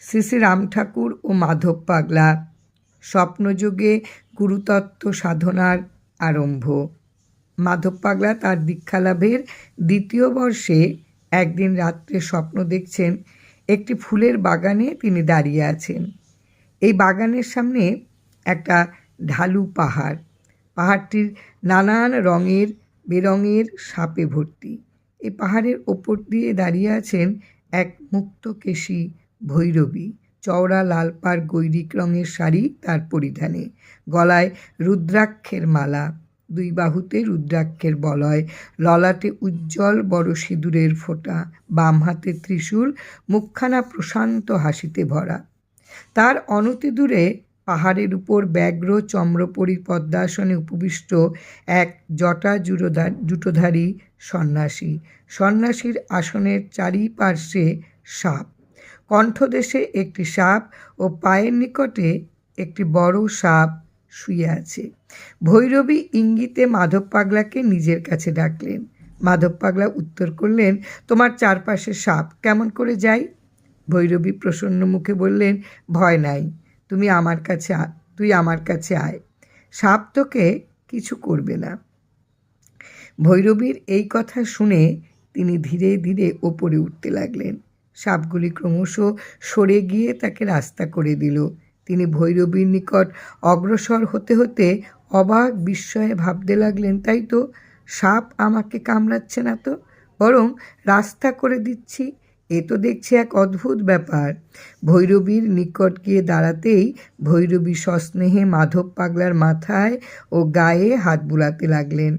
শ্রী শ্রী রাম ঠাকুর ও মাধব পাগলা। স্বপ্নযোগে গুরুতত্ত্ব সাধনার আরম্ভ। মাধব পাগলা তার দীক্ষালাভের দ্বিতীয় বর্ষে একদিন রাত্রে স্বপ্ন দেখছেন একটি ফুলের বাগানে তিনি দাঁড়িয়ে আছেন। এই বাগানের সামনে একটা ঢালু পাহাড়। পাহাড়টির নানান রঙের বেরঙের সাপে ভর্তি। এই পাহাড়ের ওপর দিয়ে দাঁড়িয়ে আছেন এক মুক্তকেশী ভৈরবী। চওড়া লাল পাড় গৈরিক রঙের শাড়ি তার পরিধানে, গলায় রুদ্রাক্ষের মালা, দুই বাহুতে রুদ্রাক্ষের বলয়, ললাটে উজ্জ্বল বড় সিঁদুরের ফোঁটা, বাম হাতে ত্রিশূল, মুখখানা প্রশান্ত হাসিতে ভরা। তার অনতি দূরে পাহাড়ের উপর ব্যাঘ্র চম্রপরী পদ্মাসনে উপবিষ্ট এক জটা জুটোধারী সন্ন্যাসী। সন্ন্যাসীর আসনের চারিপার্শ্বে সাপ, কণ্ঠদেশে একটি সাপ ও পায়ের নিকটে একটি বড় সাপ শুয়ে আছে। ভৈরবী ইঙ্গিতে মাধব পাগলাকে নিজের কাছে ডাকলেন। মাধব পাগলা উত্তর করলেন, তোমার চারপাশে সাপ, কেমন করে যাই? ভৈরবী প্রসন্ন মুখে বললেন, ভয় নাই, তুই আমার কাছে আয়, সাপ তোকে কিছু করবে না। ভৈরবীর এই কথা শুনে তিনি ধীরে ধীরে ওপরে উঠতে লাগলেন। সাপগুলি ক্রমশ সরে গিয়ে তাকে রাস্তা করে দিল। তিনি ভৈরবীর নিকট অগ্রসর হতে হতে অবাক বিস্ময়ে ভাবতে লাগলেন, তাই তো, সাপ আমাকে কামড়াচ্ছে না তো, বরং রাস্তা করে দিচ্ছি। এ তো দেখছি এক অদ্ভুত ব্যাপার। ভৈরবীর নিকট গিয়ে দাঁড়াতেই ভৈরবী সস্নেহে মাধব পাগলার মাথায় ও গায়ে হাত বুলাতে লাগলেন।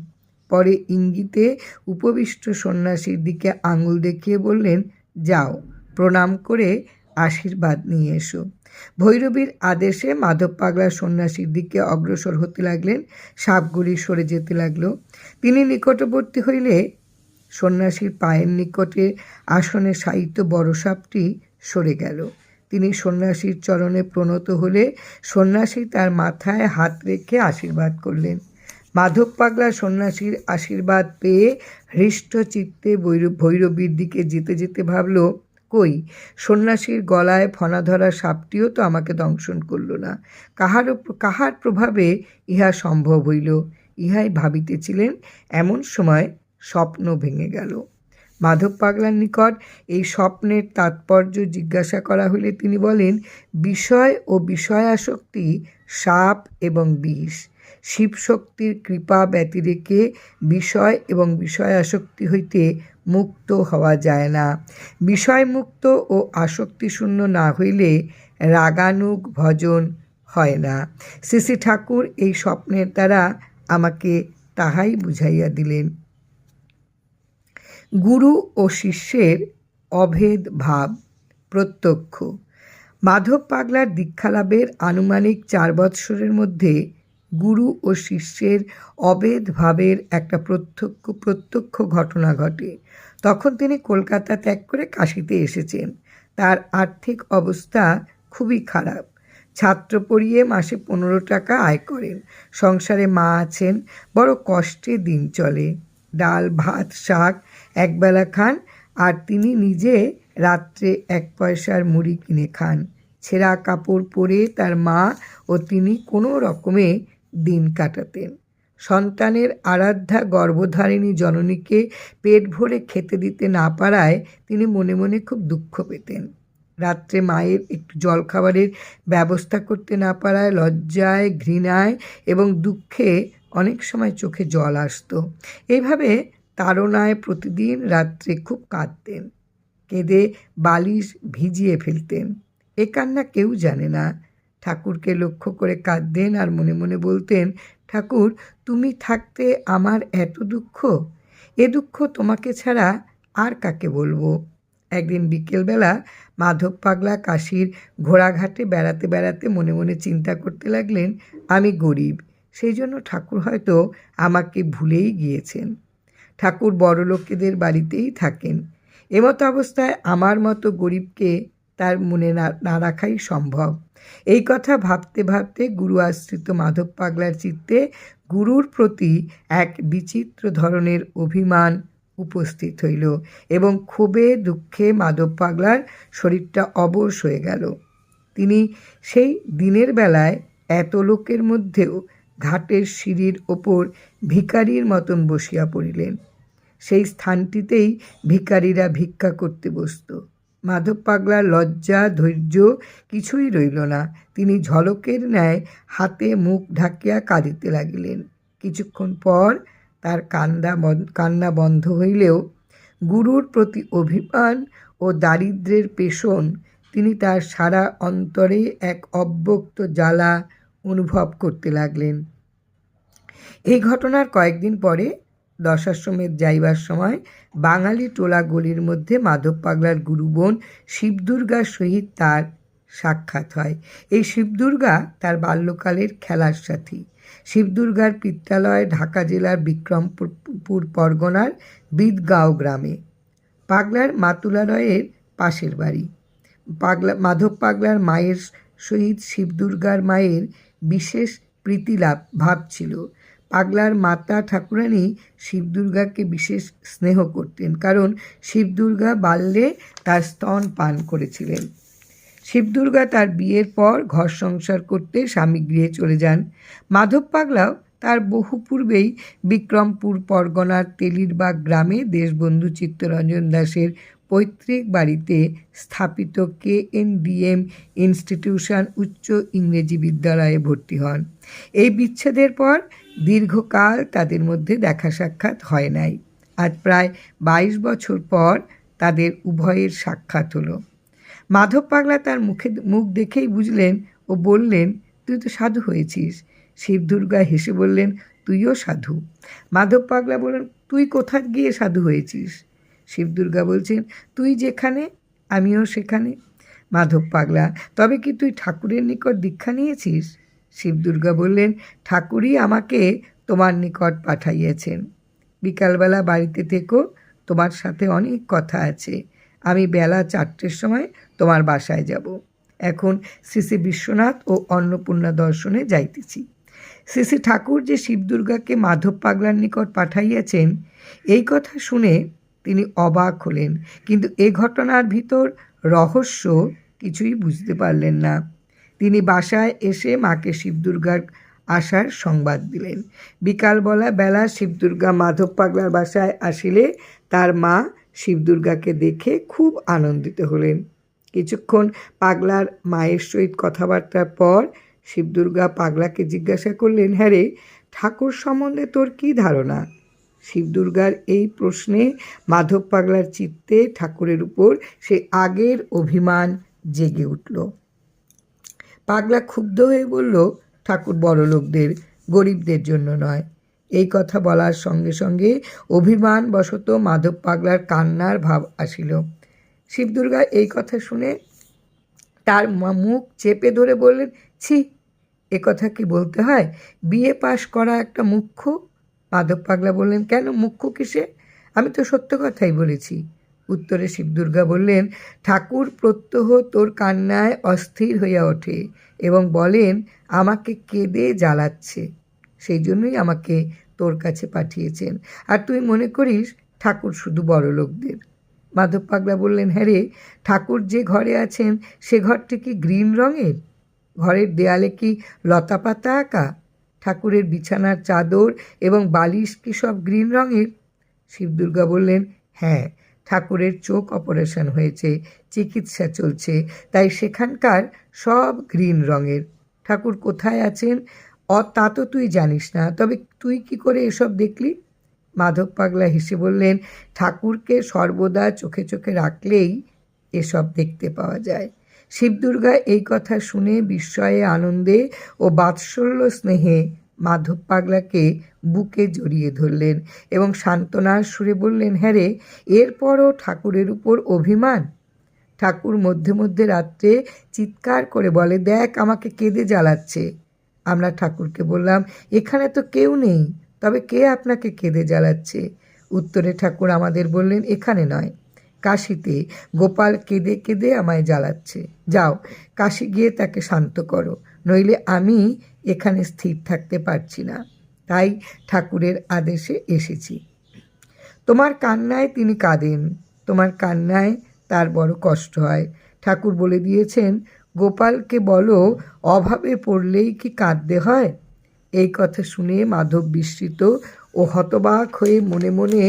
পরে ইঙ্গিতে উপবিষ্ট সন্ন্যাসীর দিকে আঙুল দেখিয়ে বললেন, যাও, প্রণাম করে আশীর্বাদ নিয়ে এসো। ভৈরবীর আদেশে মাধব পাগলা সন্ন্যাসীর দিকে অগ্রসর হতে লাগলেন। সাপগুলি সরে যেতে লাগলো। তিনি নিকটবর্তী হইলে সন্ন্যাসীর পায়ের নিকটে আসনে শায়িত বড় সাপটি সরে গেল। তিনি সন্ন্যাসীর চরণে প্রণত হলে সন্ন্যাসী তার মাথায় হাত রেখে আশীর্বাদ করলেন। মাধব পাগলা সন্ন্যাসীর আশীর্বাদ পেয়ে হৃষ্ট চিত্তে ভৈরবীর দিকে যেতে যেতে ভাবল, কই, সন্ন্যাসীর গলায় ফণা ধরা সাপটিও তো আমাকে দংশন করল না। কাহার প্রভাবে ইহা সম্ভব হইল? ইহাই ভাবিতেছিলেন, এমন সময় স্বপ্ন ভেঙে গেল। মাধব পাগলার নিকট এই স্বপ্নের তাৎপর্য জিজ্ঞাসা করা হইলে তিনি বলেন, বিষয় ও বিষয়াসক্তি সাপ এবং বিষ। শিবশক্তির কৃপা ব্যতিরেকে বিষয় এবং বিষয়াসক্তি হইতে মুক্ত হওয়া যায় না। বিষয়মুক্ত ও আসক্তিশূন্য না হইলে রাগানুগ ভজন হয় না। শ্রী শ্রী ঠাকুর এই স্বপ্নের দ্বারা আমাকে তাহাই বুঝাইয়া দিলেন। গুরু ও শিষ্যের অভেদ ভাব প্রত্যক্ষ। মাধব পাগলার দীক্ষালাভের আনুমানিক 4 বৎসরের মধ্যে গুরু ও শিষ্যের অভেদ ভাবের একটা প্রত্যক্ষ ঘটনা ঘটে। তখন তিনি কলকাতা ত্যাগ করে কাশীতে এসেছেন। তার আর্থিক অবস্থা খুবই খারাপ। ছাত্র পড়িয়ে মাসে 15 টাকা আয় করেন। সংসারে মা আছেন, বড় কষ্টে দিন চলে। ডাল ভাত শাক একবেলা খান, আর তিনি নিজে রাত্রে 1 পয়সার মুড়ি কিনে খান। ছেঁড়া কাপড় পরে তার মা ও তিনি কোনো রকমে দিন কাটাতেন। সন্তানের আরাধ্যা গর্ভধারিণী জননীকে পেট ভরে খেতে দিতে না পারায় তিনি মনে মনে খুব দুঃখ পেতেন। রাত্রে মায়ের একটু জলখাবারের ব্যবস্থা করতে না পারায় লজ্জায়, ঘৃণায় এবং দুঃখে অনেক সময় চোখে জল আসত। এইভাবে তাড়নায় প্রতিদিন রাত্রে খুব কাঁদতেন। কেঁদে বালিশ ভিজিয়ে ফেলতেন। এ কান্না কেউ জানে না। ঠাকুরকে লক্ষ্য করে কাঁদতেন আর মনে মনে বলতেন, ঠাকুর, তুমি থাকতে আমার এত দুঃখ, এ দুঃখ তোমাকে ছাড়া আর কাকে বলবো। একদিন বিকেলবেলা মাধব পাগলা কাশীর ঘোড়াঘাটে বেড়াতে বেড়াতে মনে মনে চিন্তা করতে লাগলেন, আমি গরিব, সেই জন্য ঠাকুর হয়তো আমাকে ভুলেই গিয়েছেন। ঠাকুর বড় লোকেদের বাড়িতেই থাকেন। এমতো অবস্থায় আমার মতো গরিবকে তার মনে না রাখাই সম্ভব। এই কথা ভাবতে ভাবতে গুরু আশ্রিত মাধব পাগলার চিত্তে গুরুর প্রতি এক বিচিত্র ধরনের অভিমান উপস্থিত হইল এবং ক্ষোভে দুঃখে মাধব পাগলার শরীরটা অবশ হয়ে গেল। তিনি সেই দিনের বেলায় এত লোকের মধ্যেও ঘাটের সিঁড়ির ওপর ভিখারির মতন বসিয়া পড়িলেন। সেই স্থানটিতেই ভিখারিরা ভিক্ষা করতে বসত। মাধব পাগলার লজ্জা ধৈর্য কিছুই রইল না। তিনি ঝলকের ন্যায় হাতে মুখ ঢাকিয়া কাঁদিতে লাগিলেন। কিছুক্ষণ পর তার কান্না বন্ধ হইলেও গুরুর প্রতি অভিমান ও দারিদ্র্যের পেষণ তিনি তার সারা অন্তরে এক অব্যক্ত জ্বালা অনুভব করতে লাগলেন। এই ঘটনার কয়েকদিন পরে দশাশ্রমের যাইবার সময় বাঙালি টোলা গলির মধ্যে মাধব পাগলার গুরুবোন শিবদুর্গার সহিত তার সাক্ষাৎ হয়। এই শিবদুর্গা তার বাল্যকালের খেলার সাথী। শিবদুর্গার পিত্রালয় ঢাকা জেলার বিক্রমপুর পরগনার বিদগাঁও গ্রামে। পাগলার মাতুলালয়ের পাশের বাড়ি। মাধব পাগলার মায়ের সহিত শিবদুর্গার মায়ের বিশেষ প্রীতিলাভ ভাব ছিল। পাগলার মাতা ঠাকুরানী শিবদুর্গাকে বিশেষ স্নেহ করতেন, কারণ শিবদুর্গা বাল্যে তার স্তন পান করেছিলেন। শিবদুর্গা তার বিয়ের পর ঘর সংসার করতে স্বামী গৃহে চলে যান। মাধব পাগলাও তার বহু পূর্বেই বিক্রমপুর পরগনার তেলিরবাগ গ্রামে দেশবন্ধু চিত্তরঞ্জন দাসের পৈতৃক বাড়িতে স্থাপিত KNDM ইনস্টিটিউশন উচ্চ ইংরেজি বিদ্যালয়ে ভর্তি হন। এই বিচ্ছেদের পর দীর্ঘকাল তাদের মধ্যে দেখা সাক্ষাৎ হয় নাই। আজ প্রায় 22 বছর পর তাদের উভয়ের সাক্ষাৎ হলো। মাধব পাগলা তার মুখ দেখেই বুঝলেন ও বললেন, তুই তো সাধু হয়েছিস। শিবদুর্গা হেসে বললেন, তুইও সাধু। মাধব পাগলা বললেন, তুই কোথা গিয়ে সাধু হয়েছিস? শিবদুর্গা বলছেন, তুই যেখানে আমিও সেখানে। মাধব পাগলা, তবে কি তুই ঠাকুরের নিকট দীক্ষা নিয়েছিস? শিবদুর্গা বললেন, ঠাকুরই আমাকে তোমার নিকট পাঠাইয়াছেন। বিকালবেলা বাড়িতে থেকো, তোমার সাথে অনেক কথা আছে। আমি বেলা 4টের সময় তোমার বাসায় যাব। এখন শ্রী শ্রী বিশ্বনাথ ও অন্নপূর্ণা দর্শনে যাইতেছি। শ্রী শ্রী ঠাকুর যে শিবদুর্গাকে মাধব পাগলার নিকট পাঠাইয়াছেন, এই কথা শুনে তিনি অবাক হলেন, কিন্তু এ ঘটনার ভিতর রহস্য কিছুই বুঝতে পারলেন না। তিনি বাসায় এসে মাকে শিবদুর্গার আসার সংবাদ দিলেন। বেলা শিবদুর্গা মাধব পাগলার বাসায় আসিলে তার মা শিবদুর্গাকে দেখে খুব আনন্দিত হলেন। কিছুক্ষণ পাগলার মায়ের সহিত কথাবার্তার পর শিবদুর্গা পাগলাকে জিজ্ঞাসা করলেন, হ্যাঁ রে, ঠাকুর সম্বন্ধে তোর কী ধারণা? শিবদুর্গার এই প্রশ্নে মাধব পাগলার চিত্তে ঠাকুরের উপর সে আগের অভিমান জেগে উঠল। পাগলা ক্ষুব্ধ হয়ে বলল, ঠাকুর বড়লোকদের, গরিবদের জন্য নয়। এই কথা বলার সঙ্গে সঙ্গে অভিমানবশত মাধব পাগলার কান্নার ভাব আসিল। শিবদুর্গা এই কথা শুনে তার মুখ চেপে ধরে বললেন, ছি, এ কথা কি বলতে হয়? বিয়ে পাশ করা একটা মুখ্য। মাধব পাগলা বললেন, কেন মুখ্য কিসে? আমি তো সত্য কথাই বলেছি। উত্তরে শিবদুর্গা বললেন, ঠাকুর প্রত্যহ তোর কান্নায় অস্থির হইয়া ওঠে এবং বলেন আমাকে কেঁদে জ্বালাচ্ছে, সেই জন্যই আমাকে তোর কাছে পাঠিয়েছেন। আর তুই মনে করিস ঠাকুর শুধু বড় লোকদের। মাধব পাগলা বললেন, হ্যাঁ রে, ঠাকুর যে ঘরে আছেন সে ঘরটি কি গ্রিন রঙের? ঘরের দেয়ালে কি লতা পাতা আঁকা? ঠাকুরের বিছানার চাদর এবং বালিশ কি সব গ্রিন রঙের? শিবদুর্গা বললেন, হ্যাঁ, ঠাকুরের চোখ অপারেশন হয়েছে, চিকিৎসা চলছে, তাই সেখানকার সব গ্রিন রঙের। ঠাকুর কোথায় আছেন তা তো তুই জানিস না, তবে তুই কি করে এসব দেখলি? মাধব পাগলা হেসে বললেন, ঠাকুরকে সর্বদা চোখে চোখে রাখলেই এসব দেখতে পাওয়া যায়। শিবদুর্গা এই কথা শুনে বিস্ময়ে, আনন্দে ও বাৎসল্য স্নেহে মাধব পাগলাকে বুকে জড়িয়ে ধরলেন এবং সান্ত্বনার সুরে বললেন, হ্যাঁ রে, এরপরও ঠাকুরের উপর অভিমান? ঠাকুর মধ্যে মধ্যে রাত্রে চিৎকার করে বলে, দেখ আমাকে কেঁদে জ্বালাচ্ছে। আমরা ঠাকুরকে বললাম, এখানে তো কেউ নেই, তবে কে আপনাকে কেঁদে জ্বালাচ্ছে? উত্তরে ঠাকুর আমাদের বললেন, এখানে নয়, কাশিতে গোপাল কেঁদে কেঁদে আমায় জ্বালাচ্ছে। যাও, কাশি গিয়ে তাকে শান্ত করো, নইলে আমি এখানে স্থির থাকতে পারছি না। তাই ঠাকুরের আদেশে এসেছি। তোমার কান্নায় তিনি কাঁদেন, তোমার কান্নায় তার বড় কষ্ট হয়। ঠাকুর বলে দিয়েছেন, গোপালকে বলো অভাবে পড়লেই কি কাঁদতে হয়। এই কথা শুনে মাধব বিস্মিত ও হতবাক হয়ে মনে মনে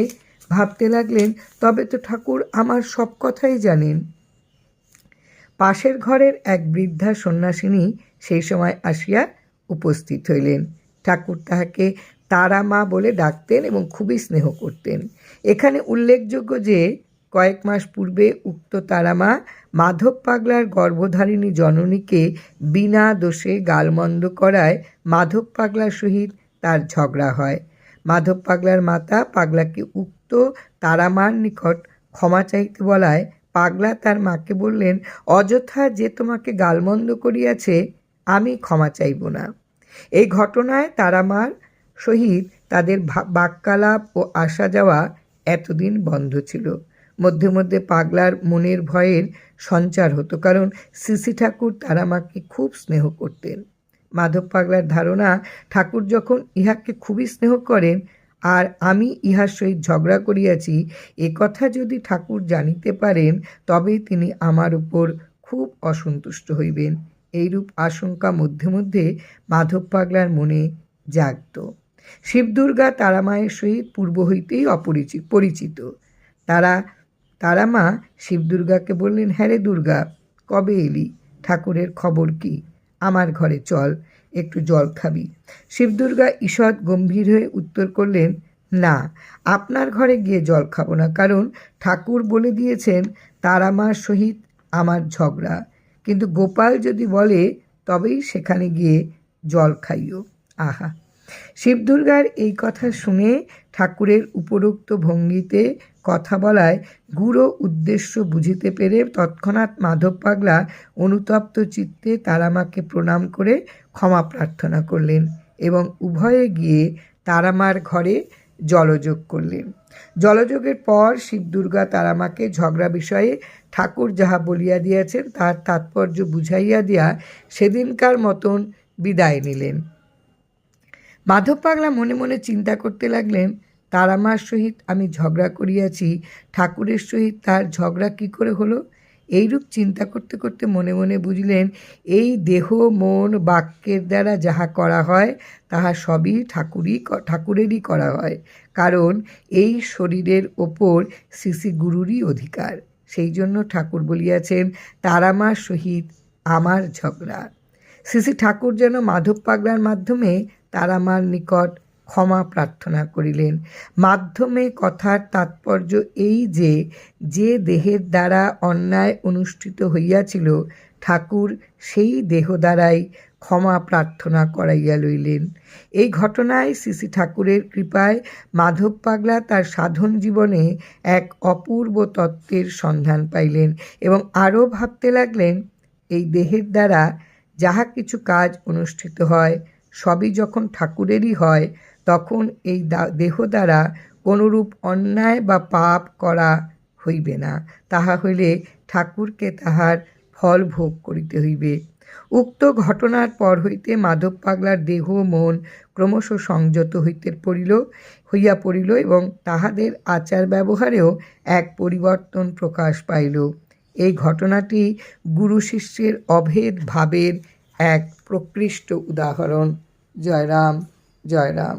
ভাবতে লাগলেন, তবে তো ঠাকুর আমার সব কথাই জানেন। পাশের ঘরের এক বৃদ্ধা সন্ন্যাসিনী সেই সময় আসিয়া উপস্থিত হইলেন। ঠাকুর তাহাকে তারা মা বলে ডাকতেন এবং খুবই স্নেহ করতেন। এখানে উল্লেখযোগ্য যে কয়েক মাস পূর্বে উক্ত তারামা মাধব পাগলার গর্ভধারিণী জননীকে বিনা দোষে গালমন্দ করায় মাধব পাগলার সহিত তার ঝগড়া হয়। মাধব পাগলার মাতা পাগলাকে উক্ত তারামার নিকট ক্ষমা চাইতে বলায় পাগলা তার মাকে বললেন, অযথা যে তোমাকে গালমন্দ করিয়াছে আমি ক্ষমা চাইব না। এই ঘটনায় তারামার সহিত তাদের বাক্যালাপ ও আসা যাওয়া এতদিন বন্ধ ছিল। মধ্যে মধ্যে পাগলার মনের ভয়ের সঞ্চার হতো, কারণ শ্রী ঠাকুর তারামাকে খুব স্নেহ করতেন। মাধব পাগলার ধারণা, ঠাকুর যখন ইহাকে খুবই স্নেহ করেন আর আমি ইহার সহিত ঝগড়া করিয়াছি, এ কথা যদি ঠাকুর জানিতে পারেন তবেই তিনি আমার উপর খুব অসন্তুষ্ট হইবেন। এইরূপ আশঙ্কা মধ্যে মধ্যে মাধব পাগলার মনে জাগত। শিবদুর্গা তারামায়ের সহিত পূর্ব হইতেই পরিচিত। তারামা শিবদুর্গাকে বললেন, হ্যাঁ রে দুর্গা, কবে এলি? ঠাকুরের খবর কি? আমার ঘরে চল, একটু জল খাবি। শিবদুর্গা ঈষৎ গম্ভীর হয়ে উত্তর করলেন, না, আপনার ঘরে গিয়ে জল খাবো না, কারণ ঠাকুর বলে দিয়েছেন তারামার সহিত আমার ঝগড়া। কিন্তু গোপাল যদি বলে তবেই সেখানে গিয়ে জল খাইও। আহা! শিবদুর্গার এই কথা শুনে ঠাকুরের উপরোক্ত ভঙ্গিতে কথা বলায় গূঢ় উদ্দেশ্য বুঝিতে পেরে তৎক্ষণাৎ মাধব পাগলা অনুতপ্ত চিত্তে তারামাকে প্রণাম করে ক্ষমা প্রার্থনা করলেন এবং উভয়ে গিয়ে তারামার ঘরে জলযোগ করলেন। জলযোগের পর শিবদুর্গা তারামাকে ঝগড়া বিষয়ে ঠাকুর যাহা বলিয়া দিয়াছেন তার তাৎপর্য বুঝাইয়া দিয়া সেদিনকার মতন বিদায় নিলেন। মাধব পাগলা মনে মনে চিন্তা করতে লাগলেন, তারামার সহিত আমি ঝগড়া করিয়াছি, ঠাকুরের সহিত তার ঝগড়া কি করে হলো? এইরূপ চিন্তা করতে করতে মনে মনে বুঝলেন, এই দেহ মন বাক্যের দ্বারা যাহা করা হয় তাহা সবই ঠাকুরেরই করা হয়, কারণ এই শরীরের ওপর শ্রী গুরুরই অধিকার। সেই জন্য ঠাকুর বলিয়াছেন, তারামার সহিত আমার ঝগড়া। শ্রী ঠাকুর যেন মাধব পাগলার মাধ্যমে তারামার নিকট ক্ষমা প্রার্থনা করিলেন। মাধ্যমে কথার তাৎপর্য এই যে, যে দেহের দ্বারা অন্যায় অনুষ্ঠিত হইয়াছিল ঠাকুর সেই দেহ দ্বারাই ক্ষমা প্রার্থনা করাইয়া লইলেন। এই ঘটনায় শ্রী ঠাকুরের কৃপায় মাধব পাগলা তার সাধন জীবনে এক অপূর্ব তত্ত্বের সন্ধান পাইলেন এবং আরও ভাবতে লাগলেন, এই দেহের দ্বারা যাহা কিছু কাজ অনুষ্ঠিত হয় সবই যখন ঠাকুরেরই হয়, তখন এই দেহ দ্বারা কোনরূপ অন্যায় বা পাপ করা হইবে না। তাহা হইলে ঠাকুরকে তাহার ফল ভোগ করিতে হইবে। উক্ত ঘটনার পর হইতে মাধব পাগলার দেহ মন ক্রমশ সংযত হইয়া পড়িল এবং তাহাদের আচার ব্যবহারেও এক পরিবর্তন প্রকাশ পাইল। এই ঘটনাটি গুরু শিষ্যের অভেদ ভাবের এক প্রকৃষ্ট উদাহরণ। জয় রাম, জয় রাম।